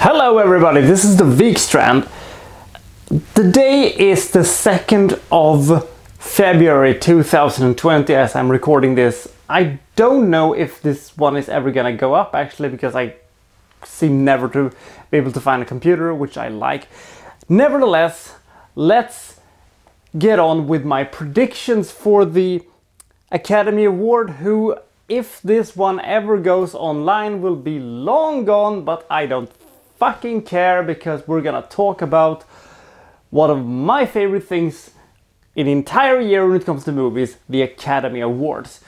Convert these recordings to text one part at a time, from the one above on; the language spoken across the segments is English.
Hello everybody, this is the Wikstrand. The day is the 2nd of February 2020 as I'm recording this. I don't know if this one is ever gonna go up actually, because I seem never to be able to find a computer, which I like. Nevertheless, let's get on with my predictions for the Academy Award, who, if this one ever goes online, will be long gone, but I don't fucking care, because we're gonna talk about one of my favorite things in the entire year when it comes to movies, the Academy Awards.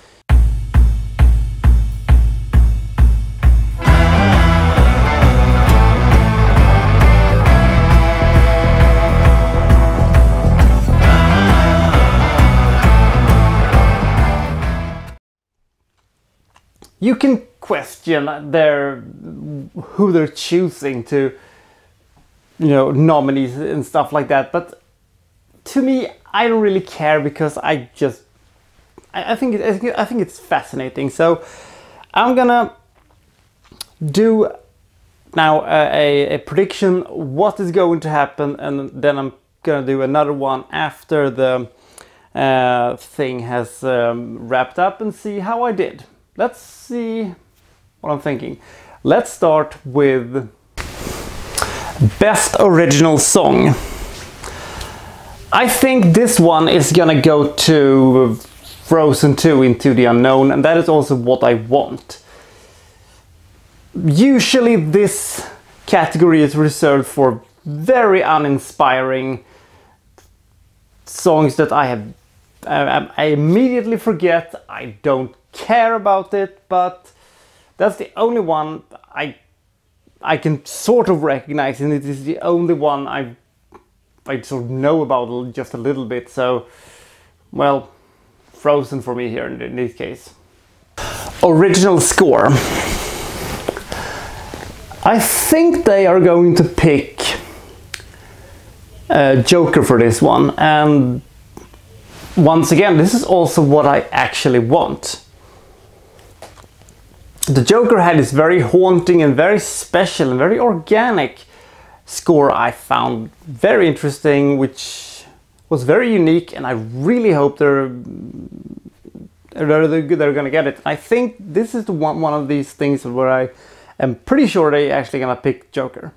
You can question who they're choosing to, nominees and stuff like that, but to me, I don't really care, because I think it's fascinating. So I'm gonna do now a prediction what is going to happen, and then I'm gonna do another one after the thing has wrapped up and see how I did. Let's see what I'm thinking. Let's start with Best Original Song. I think this one is gonna go to Frozen 2 Into the Unknown, and that is also what I want. Usually this category is reserved for very uninspiring songs that I immediately forget. I don't care about it, but that's the only one I can sort of recognize, and it is the only one I sort of know about just a little bit. So, well, Frozen for me here in this case. Original score. I think they are going to pick Joker for this one, and once again, this is also what I actually want. The Joker had this very haunting and very special and very organic score I found very interesting, which was very unique, and I really hope they're gonna get it. I think this is one of these things where I am pretty sure they actually gonna pick Joker.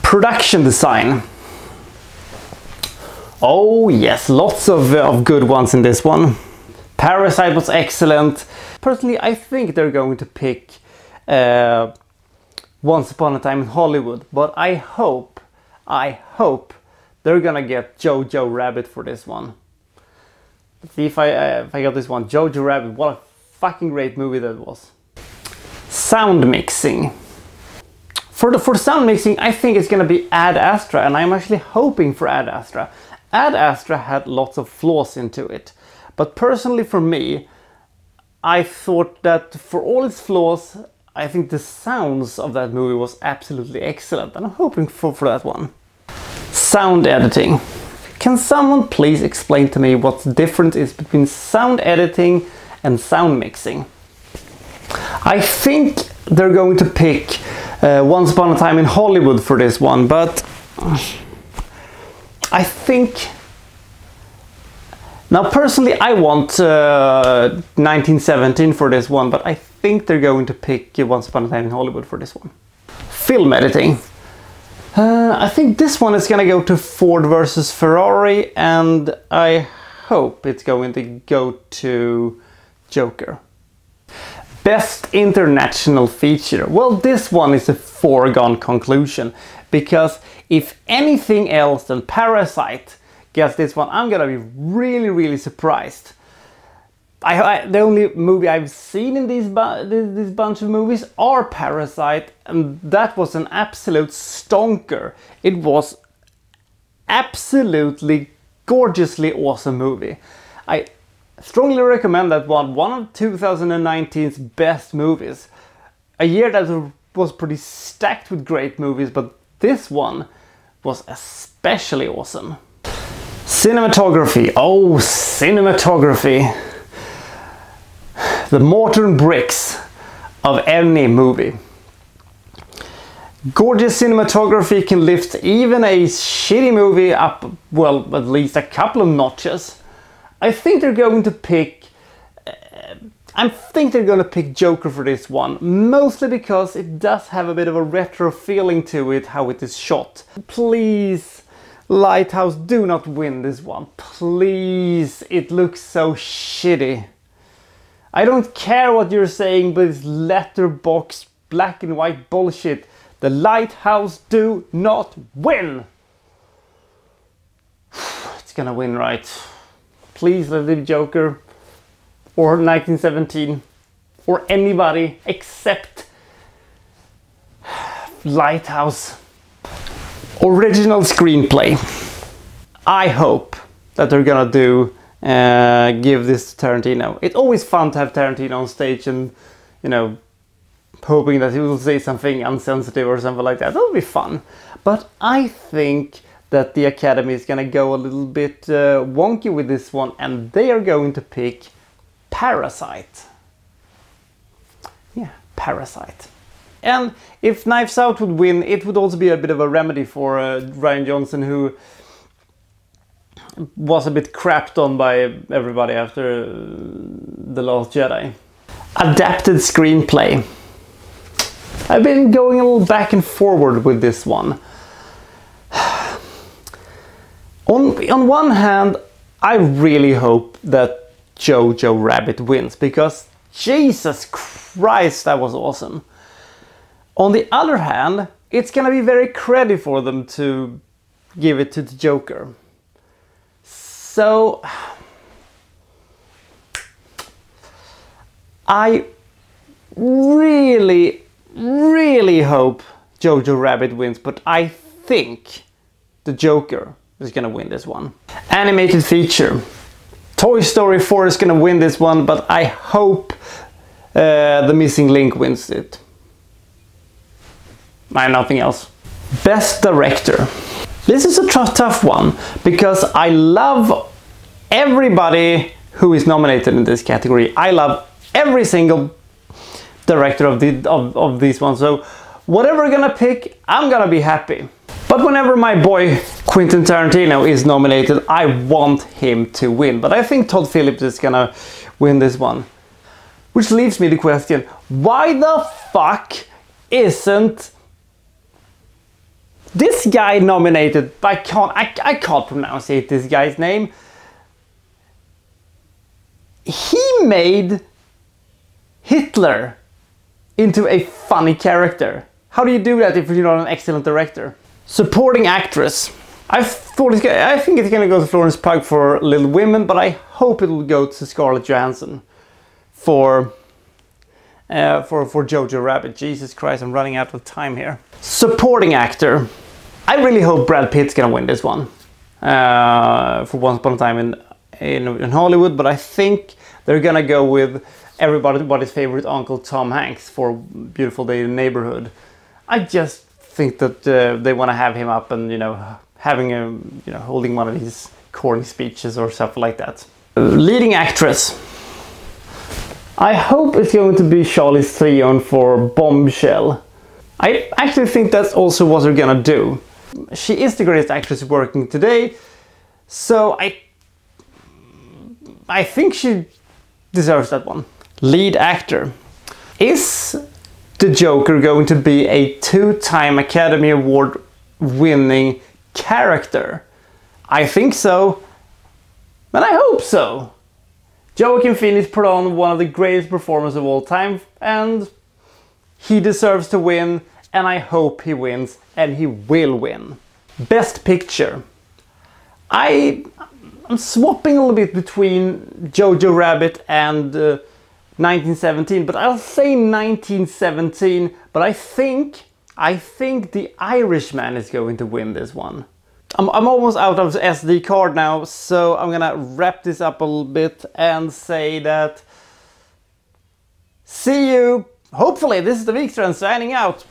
Production design. Oh yes, lots of good ones in this one. Parasite was excellent. Personally, I think they're going to pick Once Upon a Time in Hollywood, but I hope they're gonna get Jojo Rabbit for this one. Let's see if I got this one. Jojo Rabbit, what a fucking great movie that was. Sound mixing. For sound mixing, I think it's gonna be Ad Astra, and I'm actually hoping for Ad Astra. Ad Astra had lots of flaws into it, but personally for me, I thought that for all its flaws, I think the sounds of that movie was absolutely excellent, and I'm hoping for that one. Sound editing. Can someone please explain to me what the difference is between sound editing and sound mixing? I think they're going to pick Once Upon a Time in Hollywood for this one, but I think... Now personally I want 1917 for this one, but I think they're going to pick Once Upon a Time in Hollywood for this one. Film editing. I think this one is gonna go to Ford versus Ferrari, and I hope it's going to go to Joker. Best international feature. Well, this one is a foregone conclusion, because if anything else than Parasite gets this one, I'm gonna be really surprised. The only movie I've seen in this bunch of movies are Parasite, and that was an absolute stonker. It was absolutely gorgeously awesome movie. I strongly recommend that one of 2019's best movies. A year that was pretty stacked with great movies, but this one was especially awesome. Cinematography. Oh, cinematography. The mortar and bricks of any movie. Gorgeous cinematography can lift even a shitty movie up, well, at least a couple of notches. I think they're going to pick Joker for this one, mostly because it does have a bit of a retro feeling to it, how it is shot. Please, Lighthouse, do not win this one. Please, it looks so shitty. I don't care what you're saying, but it's letterbox black and white bullshit. The Lighthouse do not win. It's gonna win, right? Please let it be Joker or 1917 or anybody except Lighthouse. Original screenplay. I hope that they're gonna give this to Tarantino. It's always fun to have Tarantino on stage and, you know, hoping that he will say something insensitive or something like that. That'll be fun. But I think that the Academy is gonna go a little bit wonky with this one, and they are going to pick Parasite. Yeah, Parasite. And if Knives Out would win, it would also be a bit of a remedy for Rian Johnson, who was a bit crapped on by everybody after The Last Jedi. Adapted screenplay. I've been going a little back and forward with this one. On one hand, I really hope that Jojo Rabbit wins, because Jesus Christ, that was awesome. On the other hand, it's gonna be very credible for them to give it to the Joker. So I really hope Jojo Rabbit wins, but I think the Joker is gonna win this one. Animated feature. Toy Story 4 is gonna win this one, but I hope The Missing Link wins it. Nothing else. Best Director. This is a tough one, because I love everybody who is nominated in this category. I love every single director of these ones, so whatever we're gonna pick, I'm gonna be happy. But whenever my boy Quentin Tarantino is nominated, I want him to win. But I think Todd Phillips is gonna win this one. Which leaves me the question, why the fuck isn't this guy nominated? I can't pronounce this guy's name. He made Hitler into a funny character. How do you do that if you're not an excellent director? Supporting actress. I think it's gonna go to Florence Pugh for Little Women, but I hope it will go to Scarlett Johansson for Jojo Rabbit. Jesus Christ, I'm running out of time here. Supporting actor. I really hope Brad Pitt's gonna win this one for Once Upon a Time in Hollywood, but I think they're gonna go with everybody's favorite uncle Tom Hanks for Beautiful Day in the Neighborhood. I just think that they want to have him up and, you know, having a, you know, holding one of these corny speeches or something like that. Leading actress. I hope it's going to be Charlize Theron for Bombshell. I actually think that's also what they're gonna do. She is the greatest actress working today, so I think she deserves that one. Lead actor. Is the Joker going to be a two-time Academy Award winning character? I think so, and I hope so. Joaquin Phoenix put on one of the greatest performances of all time, and he deserves to win, and I hope he wins, and he will win. Best Picture. I'm swapping a little bit between Jojo Rabbit and 1917, but I'll say 1917, but I think The Irishman is going to win this one. I'm almost out of SD card now, so I'm gonna wrap this up a little bit and say that see you. Hopefully, this is the Wikstrand signing out.